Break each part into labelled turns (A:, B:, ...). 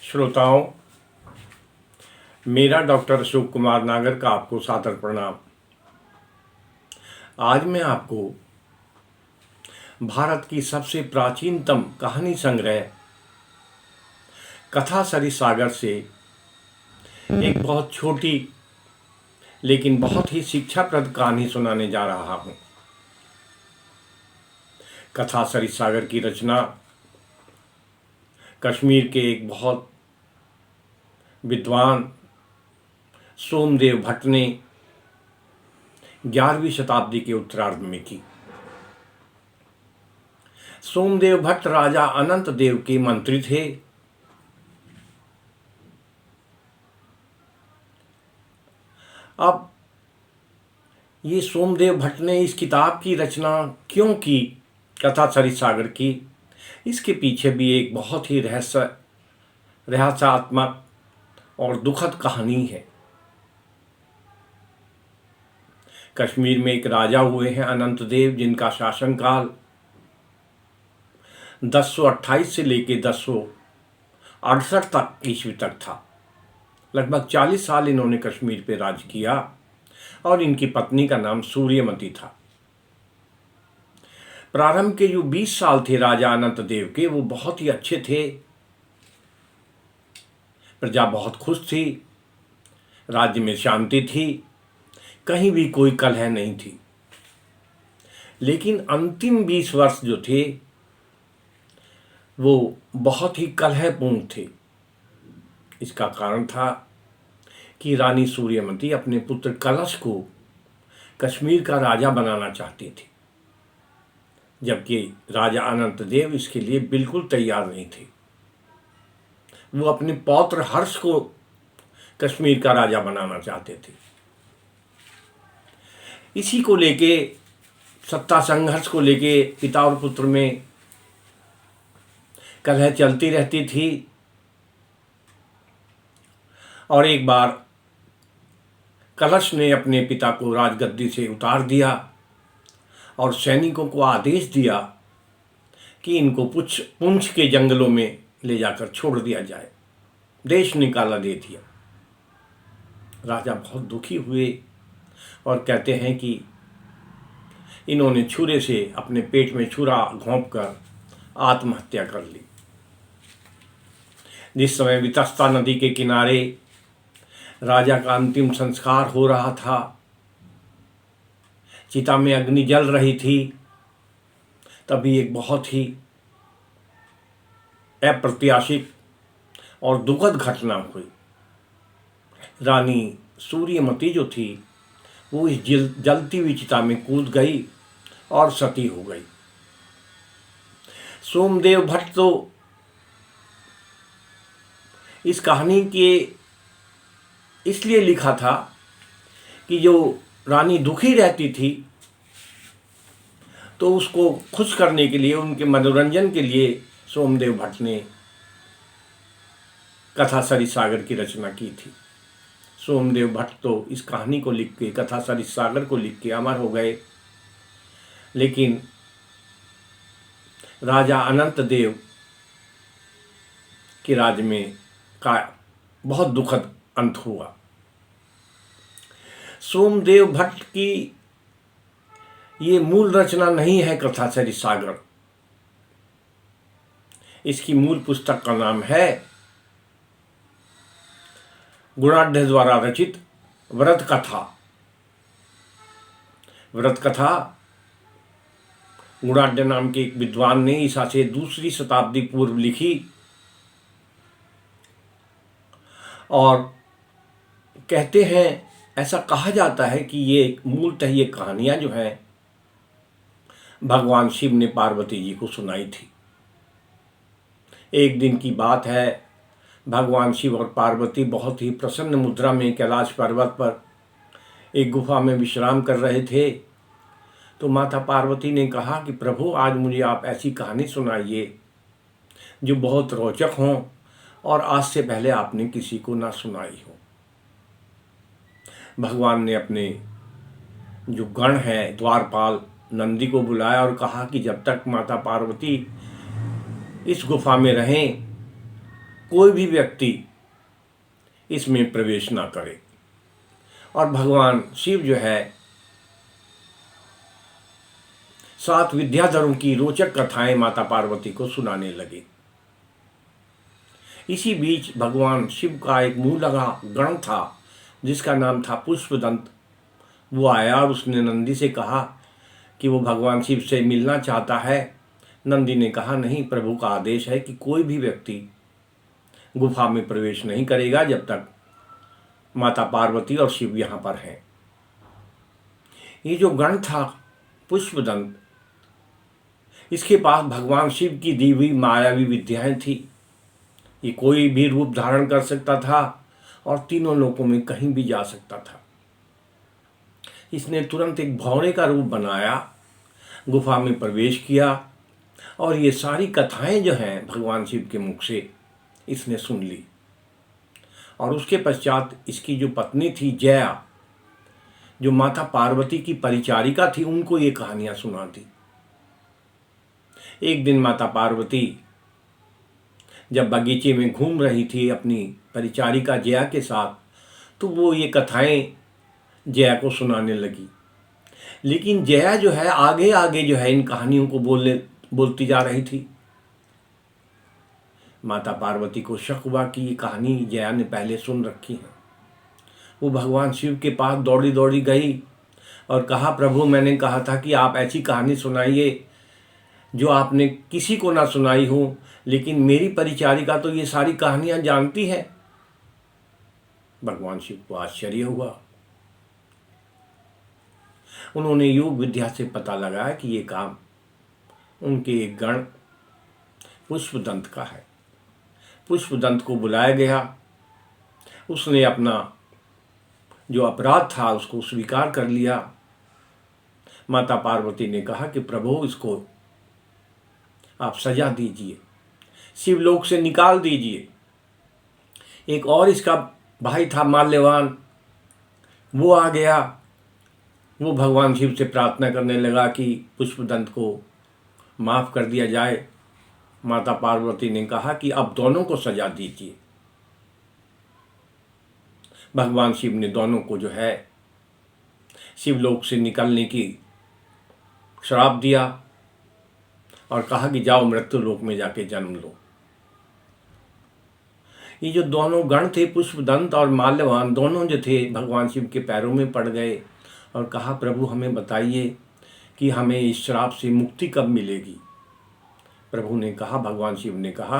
A: श्रोताओं, मेरा डॉक्टर अशोक कुमार नागर का आपको सादर प्रणाम। आज मैं आपको भारत की सबसे प्राचीनतम कहानी संग्रह कथा सरिसागर से एक बहुत छोटी लेकिन बहुत ही शिक्षाप्रद कहानी सुनाने जा रहा हूँ। कथा सरिसागर की रचना कश्मीर के एक बहुत विद्वान सोमदेव भट्ट ने 11वीं शताब्दी के उत्तरार्ध में की। सोमदेव भट्ट राजा अनंत देव के मंत्री थे। अब ये सोमदेव भट्ट ने इस किताब की रचना क्यों की, कथा सरिसागर की, इसके पीछे भी एक बहुत ही रहस्यात्मक और दुखद कहानी है। कश्मीर में एक राजा हुए हैं अनंत देव, जिनका शासनकाल 1028 से लेकर 1068 तक ईस्वी तक था। लगभग 40 साल इन्होंने कश्मीर पे राज किया और इनकी पत्नी का नाम सूर्यमती था। प्रारंभ के जो 20 साल थे राजा अनंत देव के, वो बहुत ही अच्छे थे। प्रजा बहुत खुश थी, राज्य में शांति थी, कहीं भी कोई कलह नहीं थी। लेकिन अंतिम 20 वर्ष जो थे वो बहुत ही कलहपूर्ण थे। इसका कारण था कि रानी सूर्यमती अपने पुत्र कलश को कश्मीर का राजा बनाना चाहती थी, जबकि राजा अनंत देव इसके लिए बिल्कुल तैयार नहीं थे। वो अपने पौत्र हर्ष को कश्मीर का राजा बनाना चाहते थे। इसी को लेके, सत्ता संघर्ष को लेके पिता और पुत्र में कलह चलती रहती थी। और एक बार कलश ने अपने पिता को राजगद्दी से उतार दिया और सैनिकों को आदेश दिया कि इनको पुंछ के जंगलों में ले जाकर छोड़ दिया जाए, देश निकाला दे दिया। राजा बहुत दुखी हुए और कहते हैं कि इन्होंने छुरे से अपने पेट में छुरा घोंपकर आत्महत्या कर ली। जिस समय वितस्ता नदी के किनारे राजा का अंतिम संस्कार हो रहा था, चिता में अग्नि जल रही थी, तभी एक बहुत ही अप्रत्याशित और दुखद घटना हुई। रानी सूर्यमती जो थी वो इस जलती हुई चिता में कूद गई और सती हो गई। सोमदेव भट्ट तो इस कहानी के इसलिए लिखा था कि जो रानी दुखी रहती थी तो उसको खुश करने के लिए, उनके मनोरंजन के लिए सोमदेव भट्ट ने कथा सरिसागर की रचना की थी। सोमदेव भट्ट तो इस कहानी को लिख के, कथा सरिसागर को लिख के अमर हो गए। लेकिन राजा अनंत देव के राज्य में का बहुत दुखद अंत हुआ। सोमदेव भट्ट की ये मूल रचना नहीं है कथा सरिसागर। इसकी मूल पुस्तक का नाम है गुणाढ्य द्वारा रचित व्रत कथा। व्रत कथा गुणाढ्य नाम के एक विद्वान ने ईसा से 2री शताब्दी पूर्व लिखी और कहते हैं, ऐसा कहा जाता है कि ये मूलतः ये कहानियाँ जो हैं भगवान शिव ने पार्वती जी को सुनाई थी। एक दिन की बात है, भगवान शिव और पार्वती बहुत ही प्रसन्न मुद्रा में कैलाश पर्वत पर एक गुफा में विश्राम कर रहे थे। तो माता पार्वती ने कहा कि प्रभु, आज मुझे आप ऐसी कहानी सुनाइए जो बहुत रोचक हों और आज से पहले आपने किसी को ना सुनाई हो। भगवान ने अपने जो गण हैं द्वारपाल नंदी को बुलाया और कहा कि जब तक माता पार्वती इस गुफा में रहें कोई भी व्यक्ति इसमें प्रवेश ना करे। और भगवान शिव जो है 7 विद्याधरों की रोचक कथाएं माता पार्वती को सुनाने लगे। इसी बीच भगवान शिव का एक मुंह लगा गण था जिसका नाम था पुष्पदंत। वो आया और उसने नंदी से कहा कि वो भगवान शिव से मिलना चाहता है। नंदी ने कहा, नहीं, प्रभु का आदेश है कि कोई भी व्यक्ति गुफा में प्रवेश नहीं करेगा जब तक माता पार्वती और शिव यहाँ पर हैं। ये जो गण था पुष्पदंत, इसके पास भगवान शिव की दी हुई मायावी विद्याएं थी। ये कोई भी रूप धारण कर सकता था और तीनों लोकों में कहीं भी जा सकता था। इसने तुरंत एक भौरे का रूप बनाया, गुफा में प्रवेश किया और ये सारी कथाएं जो हैं भगवान शिव के मुख से इसने सुन ली। और उसके पश्चात इसकी जो पत्नी थी जया, जो माता पार्वती की परिचारिका थी, उनको ये कहानियां सुना दी। एक दिन माता पार्वती जब बगीचे में घूम रही थी अपनी परिचारिका जया के साथ, तो वो ये कथाएं जया को सुनाने लगी। लेकिन जया जो है आगे आगे जो है इन कहानियों को बोलती जा रही थी। माता पार्वती को शक हुआ कि ये कहानी जया ने पहले सुन रखी है। वो भगवान शिव के पास दौड़ी दौड़ी गई और कहा, प्रभु, मैंने कहा था कि आप ऐसी कहानी सुनाइए जो आपने किसी को ना सुनाई हो, लेकिन मेरी परिचारिका तो ये सारी कहानियां जानती है। भगवान शिव को आश्चर्य हुआ। उन्होंने योग विद्या से पता लगाया कि ये काम उनके एक गण पुष्पदंत का है। पुष्पदंत को बुलाया गया। उसने अपना जो अपराध था उसको स्वीकार कर लिया। माता पार्वती ने कहा कि प्रभु, इसको आप सजा दीजिए, शिवलोक से निकाल दीजिए। एक और इसका भाई था माल्यवान, वो आ गया। वो भगवान शिव से प्रार्थना करने लगा कि पुष्पदंत को माफ कर दिया जाए। माता पार्वती ने कहा कि अब दोनों को सजा दीजिए। भगवान शिव ने दोनों को जो है शिवलोक से निकलने की श्राप दिया और कहा कि जाओ मृत्यु लोक में जाके जन्म लो। ये जो दोनों गण थे, पुष्पदंत और माल्यवान, दोनों जो थे भगवान शिव के पैरों में पड़ गए और कहा, प्रभु, हमें बताइए कि हमें इस श्राप से मुक्ति कब मिलेगी। प्रभु ने कहा, भगवान शिव ने कहा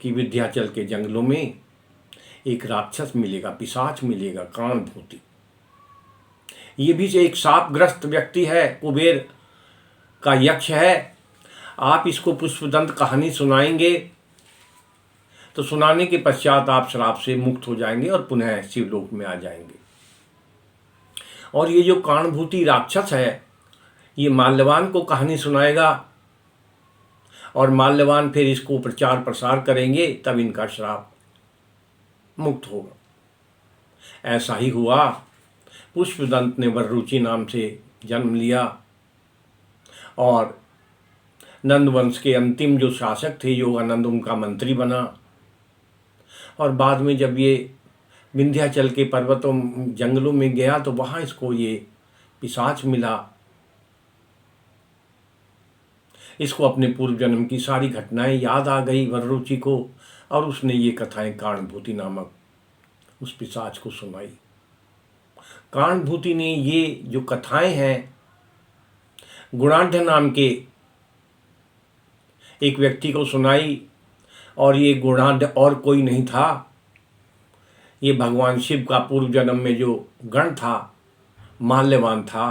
A: कि विंध्याचल के जंगलों में एक राक्षस मिलेगा, पिशाच मिलेगा, काणभूति। ये भी एक शापग्रस्त व्यक्ति है, कुबेर का यक्ष है। आप इसको पुष्पदंत कहानी सुनाएंगे तो सुनाने के पश्चात आप श्राप से मुक्त हो जाएंगे और पुनः शिवलोक में आ जाएंगे। और ये जो काणभूति राक्षस है, ये माल्यवान को कहानी सुनाएगा और माल्यवान फिर इसको प्रचार प्रसार करेंगे, तब इनका श्राप मुक्त होगा। ऐसा ही हुआ। पुष्पदंत ने वररुचि नाम से जन्म लिया और नंदवंश के अंतिम जो शासक थे योगानंद उनका मंत्री बना। और बाद में जब ये विंध्याचल के पर्वतों जंगलों में गया तो वहाँ इसको ये पिशाच मिला। इसको अपने पूर्व जन्म की सारी घटनाएं याद आ गई वररुचि को और उसने ये कथाएं काणभूति नामक उस पिशाच को सुनाई। काणभूति ने ये जो कथाएं हैं गुणाढ़ नाम के एक व्यक्ति को सुनाई। और ये गुणाढ़ और कोई नहीं था, ये भगवान शिव का पूर्व जन्म में जो गण था माल्यवान था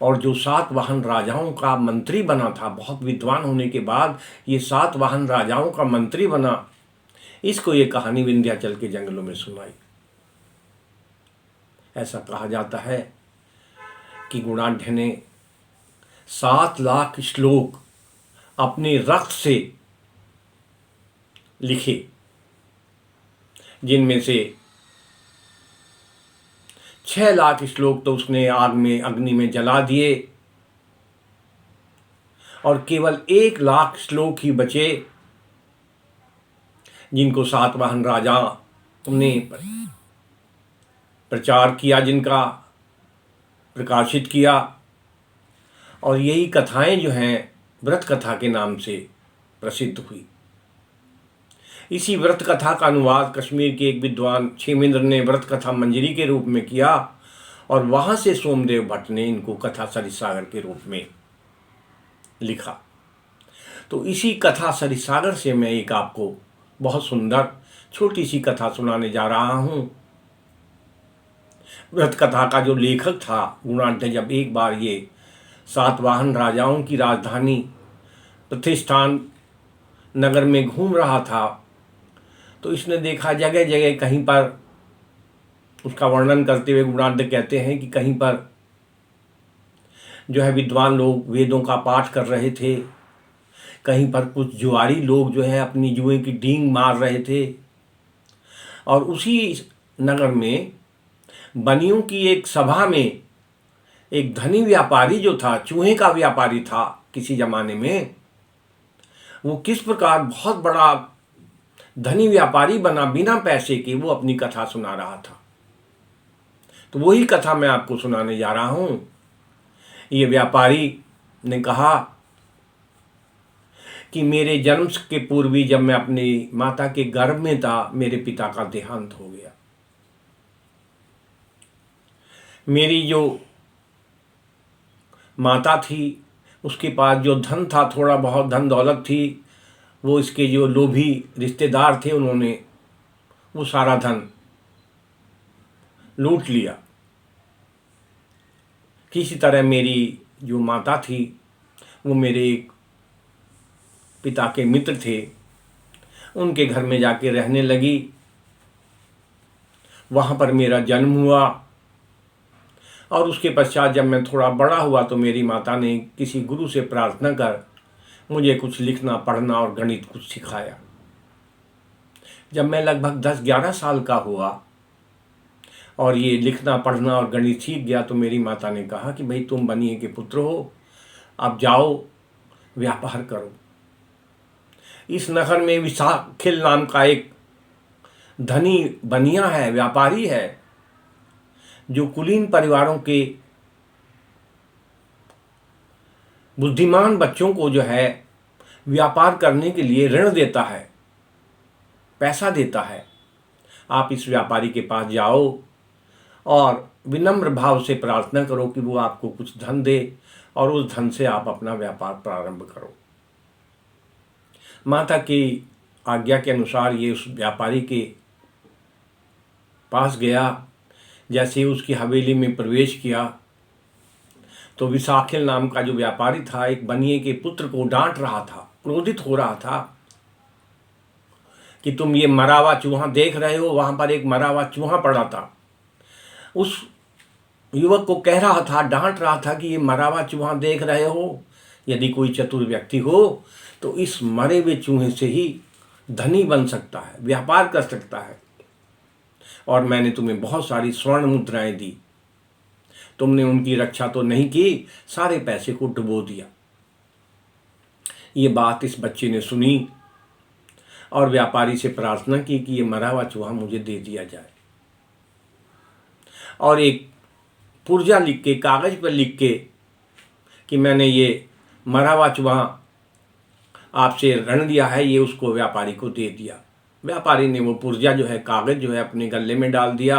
A: और जो 7 वाहन राजाओं का मंत्री बना था। बहुत विद्वान होने के बाद ये 7 वाहन राजाओं का मंत्री बना। इसको ये कहानी विंध्याचल के जंगलों में सुनाई। ऐसा कहा जाता है कि गुणाढ़ ने 7 लाख श्लोक अपने रक्त से लिखे, जिनमें से 6 लाख श्लोक तो उसने आग में अग्नि में जला दिए और केवल 1 लाख श्लोक ही बचे जिनको सातवाहन राजा ने प्रचार किया, जिनका प्रकाशित किया। और यही कथाएं जो हैं व्रत कथा के नाम से प्रसिद्ध हुई। इसी व्रत कथा का अनुवाद कश्मीर के एक विद्वान क्षेमेंद्र ने व्रत कथा मंजरी के रूप में किया, और वहाँ से सोमदेव भट्ट ने इनको कथा सरिसागर के रूप में लिखा। तो इसी कथा सरिसागर से मैं एक आपको बहुत सुंदर छोटी सी कथा सुनाने जा रहा हूँ। व्रत कथा का जो लेखक था गुणाढ्य, जब एक बार ये सातवाहन राजाओं की राजधानी प्रतिष्ठान नगर में घूम रहा था, तो इसने देखा जगह जगह कहीं पर, उसका वर्णन करते हुए गुणाढ्य कहते हैं कि कहीं पर जो है विद्वान लोग वेदों का पाठ कर रहे थे, कहीं पर कुछ जुआरी लोग जो है अपनी जुए की डींग मार रहे थे, और उसी नगर में बनियों की एक सभा में एक धनी व्यापारी जो था, चूहे का व्यापारी था किसी जमाने में, वो किस प्रकार बहुत बड़ा धनी व्यापारी बना बिना पैसे के, वो अपनी कथा सुना रहा था। तो वही कथा मैं आपको सुनाने जा रहा हूं। ये व्यापारी ने कहा कि मेरे जन्म के पूर्व ही जब मैं अपनी माता के गर्भ में था, मेरे पिता का देहांत हो गया। मेरी जो माता थी उसके पास जो धन था, थोड़ा बहुत धन दौलत थी, वो इसके जो लोभी रिश्तेदार थे उन्होंने वो सारा धन लूट लिया। किसी तरह मेरी जो माता थी वो मेरे एक पिता के मित्र थे, उनके घर में जाके रहने लगी। वहाँ पर मेरा जन्म हुआ, और उसके पश्चात जब मैं थोड़ा बड़ा हुआ तो मेरी माता ने किसी गुरु से प्रार्थना कर मुझे कुछ लिखना पढ़ना और गणित कुछ सिखाया। जब मैं लगभग 10-11 साल का हुआ और ये लिखना पढ़ना और गणित सीख गया, तो मेरी माता ने कहा कि भाई तुम बनिए के पुत्र हो, अब जाओ व्यापार करो। इस नगर में विशाखिल नाम का एक धनी बनिया है, व्यापारी है, जो कुलीन परिवारों के बुद्धिमान बच्चों को जो है व्यापार करने के लिए ऋण देता है, पैसा देता है। आप इस व्यापारी के पास जाओ और विनम्र भाव से प्रार्थना करो कि वो आपको कुछ धन दे, और उस धन से आप अपना व्यापार प्रारंभ करो। माता की आज्ञा के अनुसार ये उस व्यापारी के पास गया। जैसे ही उसकी हवेली में प्रवेश किया तो विशाखिल नाम का जो व्यापारी था एक बनिए के पुत्र को डांट रहा था, क्रोधित हो रहा था कि तुम ये मरा हुआ चूहा देख रहे हो। वहाँ पर एक मरा हुआ चूहा पड़ा था। उस युवक को कह रहा था, डांट रहा था कि ये मरा हुआ चूहा देख रहे हो, यदि कोई चतुर व्यक्ति हो तो इस मरे हुए चूहे से ही धनी बन सकता है, व्यापार कर सकता है। और मैंने तुम्हें बहुत सारी स्वर्ण मुद्राएं दी, तुमने उनकी रक्षा तो नहीं की, सारे पैसे को डुबो दिया। ये बात इस बच्चे ने सुनी और व्यापारी से प्रार्थना की कि ये मरा हुआ चूहा मुझे दे दिया जाए, और एक पुर्जा लिख के, कागज पर लिख के कि मैंने ये मरा हुआ चूहा आपसे ऋण दिया है, ये उसको व्यापारी को दे दिया। व्यापारी ने वो पुर्जा जो है, कागज जो है, अपने गले में डाल दिया।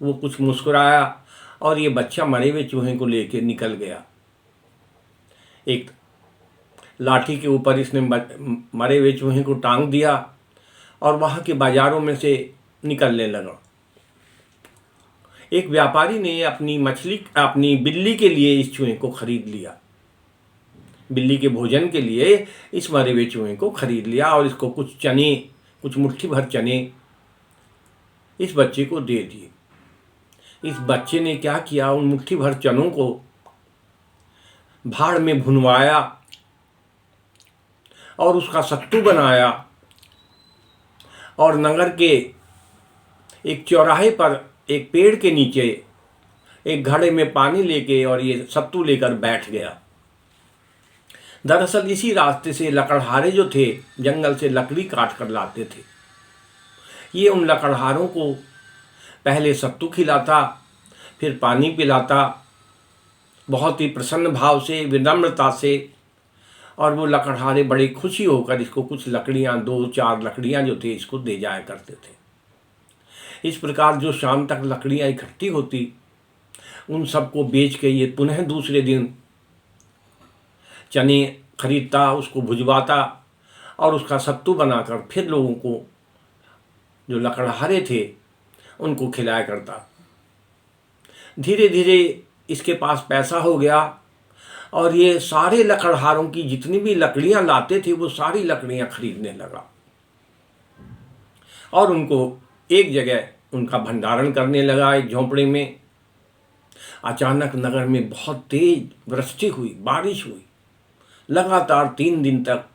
A: वो कुछ मुस्कुराया और ये बच्चा मरे हुए चूहे को लेके निकल गया। एक लाठी के ऊपर इसने मरे हुए चूहे को टांग दिया और वहाँ के बाजारों में से निकलने लगा। एक व्यापारी ने अपनी बिल्ली के लिए इस चूहे को खरीद लिया, बिल्ली के भोजन के लिए इस मरे हुए चूहे को खरीद लिया, और इसको कुछ मुट्ठी भर चने इस बच्चे को दे दिए। इस बच्चे ने क्या किया, उन मुट्ठी भर चनों को भाड़ में भुनवाया और उसका सत्तू बनाया, और नगर के एक चौराहे पर एक पेड़ के नीचे एक घड़े में पानी लेके और ये सत्तू लेकर बैठ गया। दरअसल इसी रास्ते से लकड़हारे जो थे जंगल से लकड़ी काट कर लाते थे, ये उन लकड़हारों को पहले सत्तू खिलाता, फिर पानी पिलाता, बहुत ही प्रसन्न भाव से, विनम्रता से। और वो लकड़हारे बड़े खुशी होकर इसको कुछ लकड़ियाँ, 2-4 लकड़ियाँ जो थे इसको दे जाया करते थे। इस प्रकार जो शाम तक लकड़ियाँ इकट्ठी होती, उन सबको बेच के ये पुनः दूसरे दिन चने खरीदता, उसको भुजवाता और उसका सत्तू बनाकर फिर लोगों को, जो लकड़हारे थे, उनको खिलाया करता। धीरे धीरे इसके पास पैसा हो गया और ये सारे लकड़हारों की जितनी भी लकड़ियां लाते थे वो सारी लकड़ियां खरीदने लगा और उनको एक जगह उनका भंडारण करने लगा, एक झोंपड़े में। अचानक नगर में बहुत तेज वृष्टि हुई, बारिश हुई। लगातार 3 दिन तक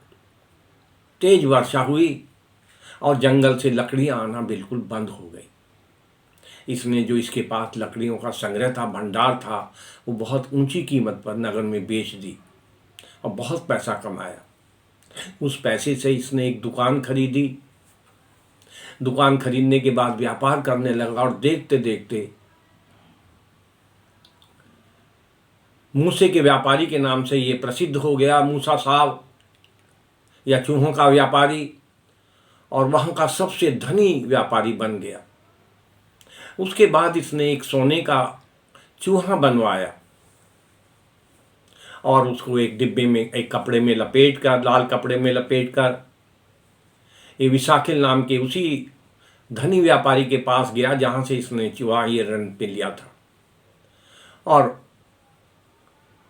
A: तेज वर्षा हुई और जंगल से लकड़ियां आना बिल्कुल बंद हो गई। इसने जो इसके पास लकड़ियों का संग्रह था, भंडार था, वो बहुत ऊंची कीमत पर नगर में बेच दी और बहुत पैसा कमाया। उस पैसे से इसने एक दुकान खरीदी। दुकान खरीदने के बाद व्यापार करने लगा और देखते देखते मूसे के व्यापारी के नाम से ये प्रसिद्ध हो गया, मूसा साहब या चूहों का व्यापारी, और वहाँ का सबसे धनी व्यापारी बन गया। उसके बाद इसने एक सोने का चूहा बनवाया और उसको एक डिब्बे में, एक कपड़े में लपेट कर, लाल कपड़े में लपेट कर ये विशाखिल नाम के उसी धनी व्यापारी के पास गया जहाँ से इसने चूहा ये रन पे लिया था और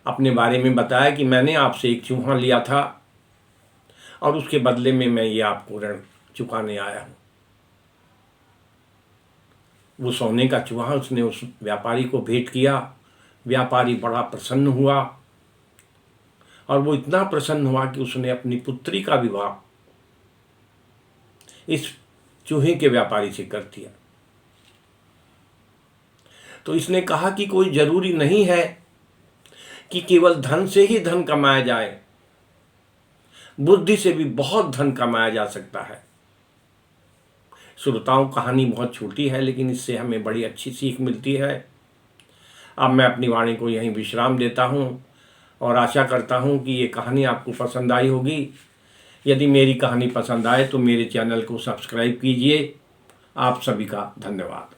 A: अपने बारे में बताया कि मैंने आपसे एक चूहा लिया था और उसके बदले में मैं ये आपको ऋण चुकाने आया हूँ। वो सोने का चूहा उसने उस व्यापारी को भेंट किया। व्यापारी बड़ा प्रसन्न हुआ और वो इतना प्रसन्न हुआ कि उसने अपनी पुत्री का विवाह इस चूहे के व्यापारी से कर दिया। तो इसने कहा कि कोई जरूरी नहीं है कि केवल धन से ही धन कमाया जाए, बुद्धि से भी बहुत धन कमाया जा सकता है। श्रोताओं, कहानी बहुत छोटी है लेकिन इससे हमें बड़ी अच्छी सीख मिलती है। अब मैं अपनी वाणी को यहीं विश्राम देता हूँ और आशा करता हूँ कि ये कहानी आपको पसंद आई होगी। यदि मेरी कहानी पसंद आए तो मेरे चैनल को सब्सक्राइब कीजिए। आप सभी का धन्यवाद।